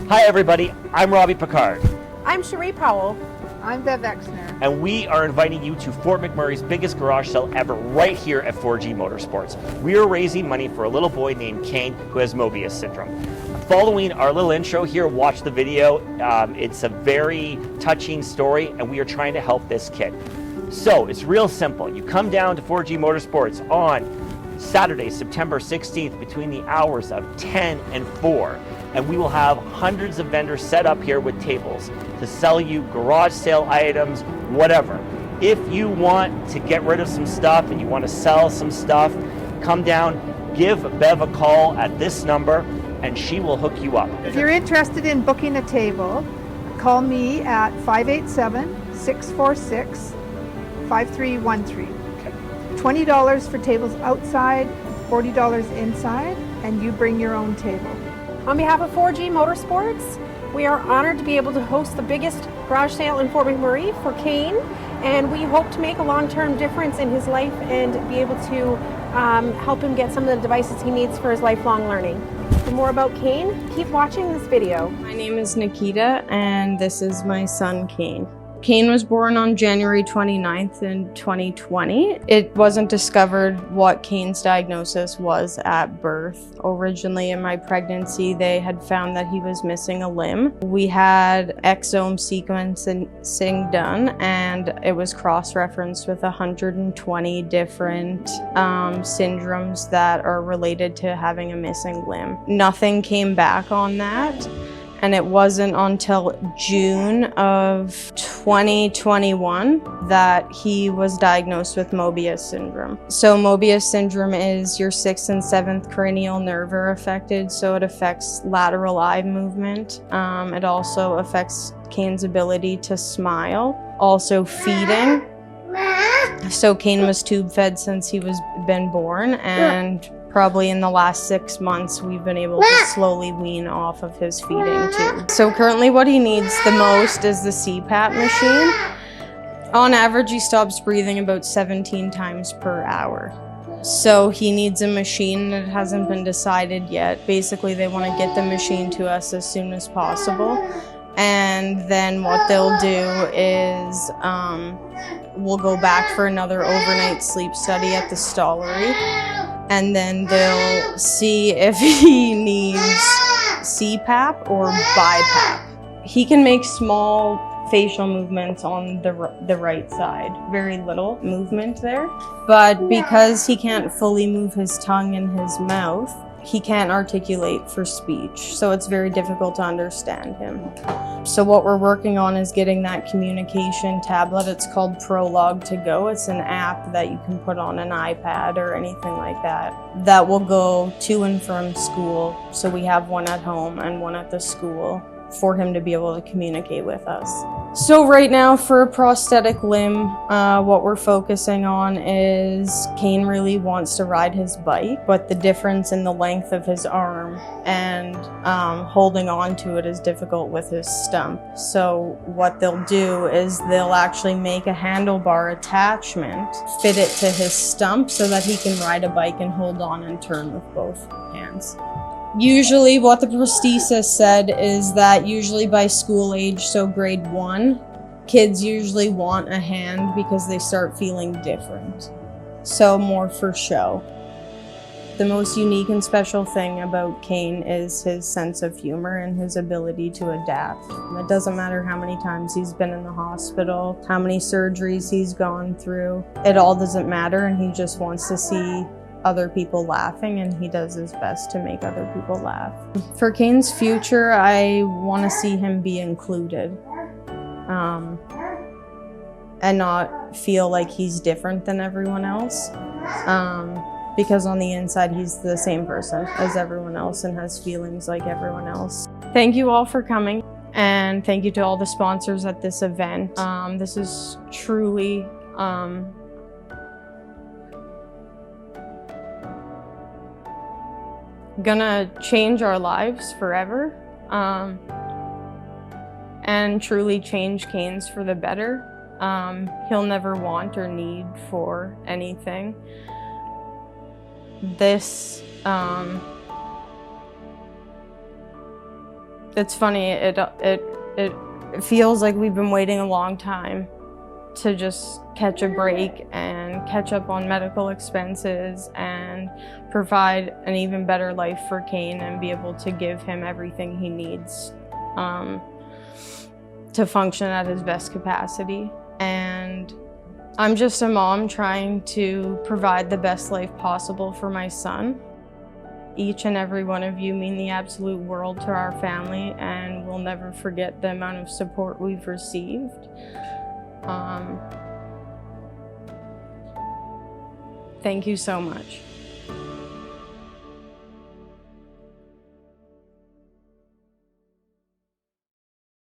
Hi everybody, I'm Robbie Picard. I'm Cherie Powell. I'm Bev Exner. And we are inviting you to Fort McMurray's biggest garage sale ever right here at 4G Motorsports. We are raising money for a little boy named Kane who has Moebius Syndrome. Following our little intro here, watch the video. It's a very touching story and we are trying to help this kid. So it's real simple. You come down to 4G Motorsports on Saturday, September 16th between the hours of 10 and 4. And we will have hundreds of vendors set up here with tables to sell you garage sale items, whatever. If you want to get rid of some stuff and you want to sell some stuff, come down, give Bev a call at this number and she will hook you up. If you're interested in booking a table, call me at 587-646-5313. Okay. $20 for tables outside, $40 inside, and you bring your own table. On behalf of 4G Motorsports, we are honored to be able to host the biggest garage sale in Fort McMurray for Kane, and we hope to make a long-term difference in his life and be able to help him get some of the devices he needs for his lifelong learning. For more about Kane, keep watching this video. My name is Nikita, and this is my son, Kane. Kane was born on January 29th in 2020. It wasn't discovered what Kane's diagnosis was at birth. Originally in my pregnancy, they had found that he was missing a limb. We had exome sequencing done, and it was cross-referenced with 120 different syndromes that are related to having a missing limb. Nothing came back on that. And it wasn't until June of 2021 that he was diagnosed with Moebius Syndrome. So Moebius Syndrome is your 6th and 7th cranial nerve are affected, so it affects lateral eye movement. It also affects Kane's ability to smile, also feeding. So Kane was tube fed since he was been born, and probably in the last 6 months, we've been able to slowly wean off of his feeding too. So currently what he needs the most is the CPAP machine. On average, he stops breathing about 17 times per hour. So he needs a machine that hasn't been decided yet. Basically, they want to get the machine to us as soon as possible. And then what they'll do is we'll go back for another overnight sleep study at the stallery. And then they'll see if he needs CPAP or BiPAP. He can make small facial movements on the right side, very little movement there. But because he can't fully move his tongue and his mouth, he can't articulate for speech, so it's very difficult to understand him. So what we're working on is getting that communication tablet. It's called Prologue to Go. It's an app that you can put on an iPad or anything like that, that will go to and from school. So we have one at home and one at the school for him to be able to communicate with us. So right now for a prosthetic limb, what we're focusing on is Kane really wants to ride his bike, but the difference in the length of his arm and holding on to it is difficult with his stump. So what they'll do is they'll actually make a handlebar attachment, fit it to his stump so that he can ride a bike and hold on and turn with both hands. Usually what the prosthesis said is that usually by school age, so grade 1, kids usually want a hand because they start feeling different. So more for show. The most unique and special thing about Kane is his sense of humor and his ability to adapt. It doesn't matter how many times he's been in the hospital, how many surgeries he's gone through. It all doesn't matter, and he just wants to see other people laughing, and he does his best to make other people laugh. For Kane's future, I want to see him be included and not feel like he's different than everyone else, because on the inside he's the same person as everyone else and has feelings like everyone else. Thank you all for coming, and thank you to all the sponsors at this event. This is truly gonna change our lives forever, and truly change Kane's for the better. He'll never want or need for anything. It's funny, it feels like we've been waiting a long time to just catch a break and catch up on medical expenses and provide an even better life for Kane and be able to give him everything he needs to function at his best capacity. And I'm just a mom trying to provide the best life possible for my son. Each and every one of you mean the absolute world to our family, and we'll never forget the amount of support we've received. Thank you so much.